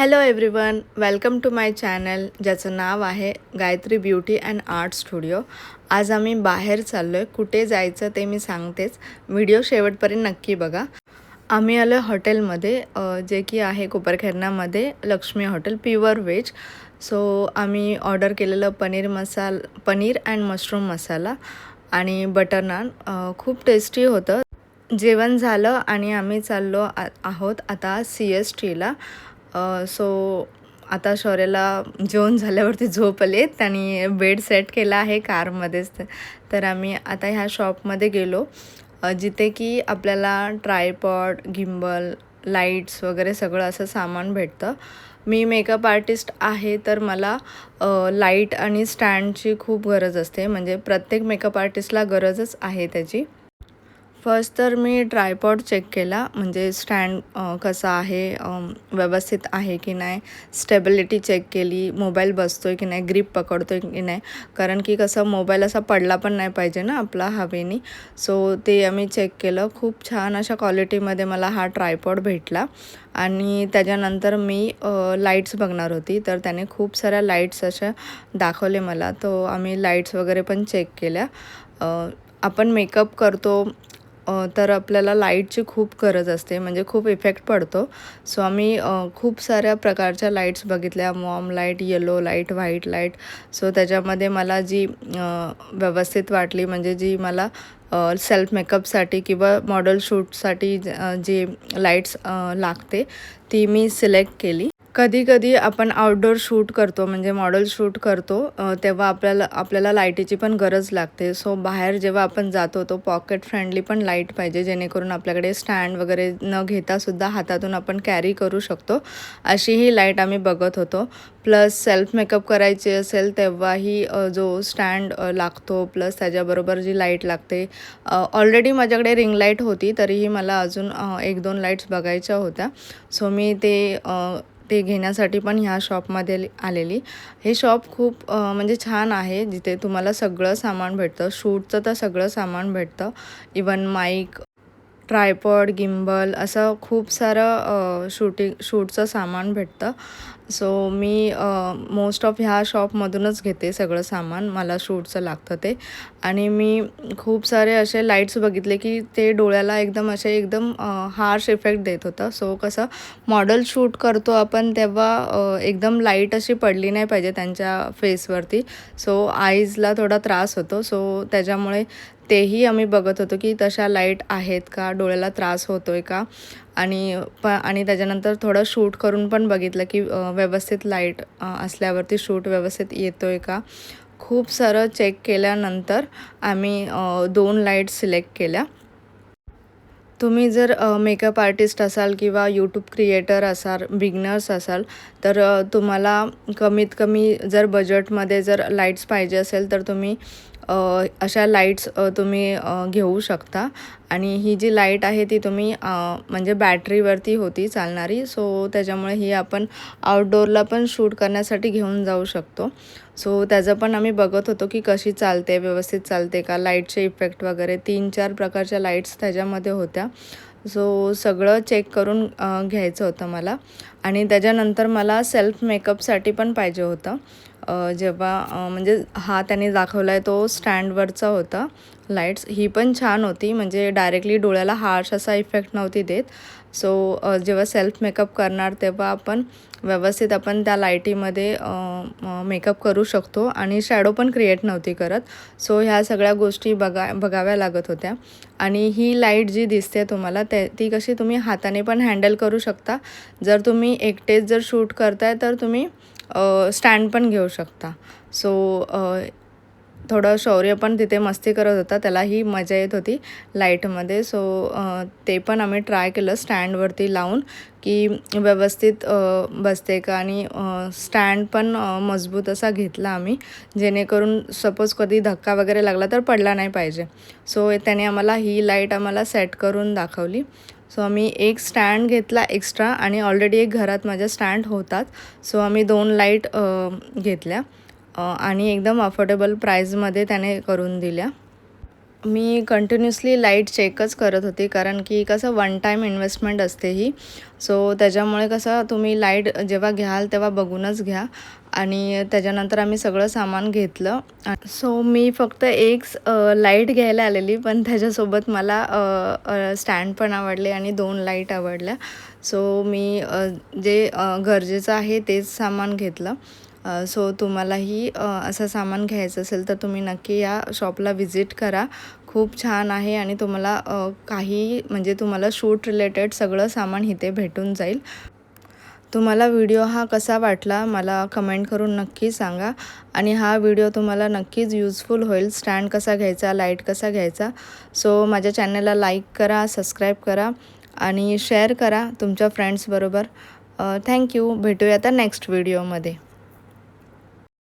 Hello everyone, welcome to my channel ज्याचं नाव आहे Gayatri beauty and art studio. आज आम्ही बाहेर चाललो आहे. कुठे जायचं ते मी सांगतेच, व्हिडिओ शेवटपर्यंत नक्की बघा. आम्ही आलो हॉटेलमध्ये, जे की आहे कोपरखैरणामध्ये Lakshmi hotel, pure veg. So आम्ही ऑर्डर केलेलं पनीर अँड मशरूम मसाला आणि बटर नान. खूप टेस्टी होतं. जेवण झालं आणि आम्ही चाललो आहोत आता CSTला. सो आता शौर्याला जेवण झाल्यावरती झोप आली, त्यांनी बेड सेट केला आहे कारमध्येच. तर आम्ही आता ह्या शॉपमध्ये गेलो, जिथे की आपल्याला ट्रायपॉड, गिम्बल, लाईट्स वगैरे सगळं असं सामान भेटतं. मी मेकअप आर्टिस्ट आहे, तर मला लाईट आणि स्टँडची खूप गरज असते. म्हणजे प्रत्येक मेकअप आर्टिस्टला गरजच आहे त्याची. फर्स्ट तर मी ट्रायपॉड चेक केला, म्हणजे स्टँड कसा आहे, व्यवस्थित आहे की नाही, स्टेबिलिटी चेक केली, मोबाईल बसतो आहे की नाही, ग्रिप पकडतो आहे की नाही, कारण की कसं मोबाईल असा पडला पण नाही पाहिजे ना आपला हवेनी. सो ते आम्ही चेक केलं. खूप छान अशा क्वालिटीमध्ये मला हा ट्रायपॉड भेटला. आणि त्याच्यानंतर मी लाईट्स बघणार होती, तर त्याने खूप साऱ्या लाईट्स अशा दाखवले मला. तो आम्ही लाईट्स वगैरे पण चेक केल्या. आपण मेकअप करतो तर आपल्याला लाईटची खूप गरज असते, म्हणजे खूप इफेक्ट पडतो. सो आम्ही खूप साऱ्या प्रकारच्या लाईट्स बघितल्या, Maugham light, yellow light, white light. So त्याच्यामध्ये मला जी व्यवस्थित वाटली, म्हणजे जी मला सेल्फ मेकअपसाठी किंवा मॉडेल शूटसाठी जी लाईट्स लागते ती मी सिलेक्ट केली. कधी आपण आउटडोर शूट करतो, म्हणजे मॉडेल शूट करतो, तेव्हा आपल्याला लाईटीची पण गरज लागते. सो बाहेर जेव्हा आपण जातो तो पॉकेट फ्रेंडली पण लाईट पाहिजे, जेणेकरून आपल्याकडे स्टँड वगैरे न घेतासुद्धा हातातून आपण कॅरी करू शकतो, अशी ही लाईट आम्ही बघत होतो. प्लस सेल्फ मेकअप करायची असेल तेव्हाही जो स्टँड लागतो, प्लस त्याच्याबरोबर जी लाईट लागते. ऑलरेडी माझ्याकडे रिंग लाईट होती, तरीही मला अजून 1-2 लाईट्स बघायच्या होत्या. सो मी ते घेण्यासाठी पण ह्या शॉपमध्ये आलेली. हे शॉप खूप म्हणजे छान आहे, जिथे तुम्हाला सगळं सामान भेटतं. शूटचं तर सगळं सामान भेटतं, इवन माईक, ट्रायपॉड, गिम्बल, असं खूप सारं शूटचं सामान भेटतं. सो मी मोस्ट ऑफ ह्या शॉपमधूनच घेते सगळं सामान, मला शूटचं लागतं ते. आणि मी खूप सारे असे लाईट्स बघितले की ते डोळ्याला एकदम हार्श इफेक्ट देत होतं. सो कसं मॉडेल शूट करतो आपण तेव्हा एकदम लाईट अशी पडली नाही पाहिजे त्यांच्या फेसवरती. सो आईजला थोडा त्रास होतो. सो त्याच्यामुळे तेही आम्ही बघत होतो की तशा लाईट आहेत का, डोळ्याला त्रास होतो आहे का. आणि त्याच्यानंतर थोडं शूट करून पण बघितलं की व्यवस्थित लाईट असल्यावरती शूट व्यवस्थित येतो आहे का. खूप सारं चेक केल्यानंतर आम्ही 2 लाईट सिलेक्ट केल्या. तुम्ही जर मेकअप आर्टिस्ट असाल किंवा यूट्यूब क्रिएटर असाल, बिगनर्स असाल, तर तुम्हाला कमीत कमी जर बजेटमध्ये जर लाईट्स पाहिजे असेल तर तुम्ही अशा लाईट्स तुम्ही घेऊ शकता. आणि ही जी लाईट आहे ती तुम्ही म्हणजे बॅटरीवरती होती चालणारी. सो त्याच्यामुळे ही आपण आउटडोअरला पण शूट करण्यासाठी घेऊन जाऊ शकतो. सो त्याचं पण आम्ही बघत होतो की कशी चालते, व्यवस्थित चालते का, लाईटचे इफेक्ट वगैरे 3-4 प्रकारच्या लाईट्स त्याच्यामध्ये होत्या. सो सगळं चेक करून घ्यायचं होतं मला. आणि त्याच्यानंतर मला सेल्फ मेकअपसाठी पण पाहिजे होतं. जेव्हा म्हणजे हा त्याने दाखवला आहे तो स्टँडवरचा होता लाईट्स. ही पण छान होती, म्हणजे डायरेक्टली डोळ्याला हार्श असा इफेक्ट नव्हती देत. सो जेव्हा सेल्फ मेकअप करणार तेव्हा आपण व्यवस्थित त्या लाईटीमध्ये मेकअप करू शकतो आणि शॅडो पण क्रिएट नव्हती करत. सो ह्या सगळ्या गोष्टी बघाव्या लागत होत्या. आणि ही लाईट जी दिसते तुम्हाला ती कशी तुम्ही हाताने पण हँडल करू शकता. जर तुम्ही एकटेच जर शूट करताय तर तुम्ही स्टँड पण घेऊ शकता. सो थोडं शौर्य पण तिथे मस्ती करत होता, त्यालाही मजा येत होती लाईटमध्ये. सो ते पण आम्ही ट्राय केलं स्टँडवरती लावून की व्यवस्थित बसते का. आणि स्टँड पण मजबूत असा घेतला आम्ही, जेणेकरून सपोज कधी धक्का वगैरे लागला तर पडला नाही पाहिजे. सो त्याने आम्हाला ही लाईट सेट करून दाखवली. सो आम्ही एक स्टँड घेतला एक्स्ट्रा, आणि ऑलरेडी एक घरात माझ्या स्टँड होतात. सो आम्ही 2 लाईट घेतल्या आणि एकदम अफोर्डेबल प्राईजमध्ये त्याने करून दिल्या. मी कंटिन्युअसली लाईट चेकच करत होते, कारण की कसं वन टाईम इन्व्हेस्टमेंट असते ही. सो त्याच्यामुळे कसं तुम्ही लाईट जेव्हा घ्याल तेव्हा बघूनच घ्या. आणि त्याच्यानंतर आम्ही सगळं सामान घेतलं. सो मी फक्त एक लाईट घ्यायला आलेली, पण त्याच्यासोबत मला स्टँड पण आवडले आणि 2 लाईट आवडल्या. सो मी जे गरजेचं आहे तेच सामान घेतलं. सो तुम्हालाही असं सामान घ्यायचं असेल तर तुम्ही नक्की या शॉपला व्हिजिट करा. खूप छान आहे आणि तुम्हाला काही म्हणजे तुम्हाला शूट रिलेटेड सगळं सामान इथे भेटून जाईल. तुम्हाला व्हिडिओ हा कसा वाटला मला कमेंट करून नक्की सांगा. आणि हा व्हिडिओ तुम्हाला नक्कीच यूजफुल होईल. स्टँड कसा घ्यायचा, लाईट कसा घ्यायचा. सो माझ्या चॅनलला लाईक करा, सबस्क्राईब करा आणि शेअर करा तुमच्या फ्रेंड्सबरोबर. थँक्यू. भेटूया आता नेक्स्ट व्हिडिओमध्ये.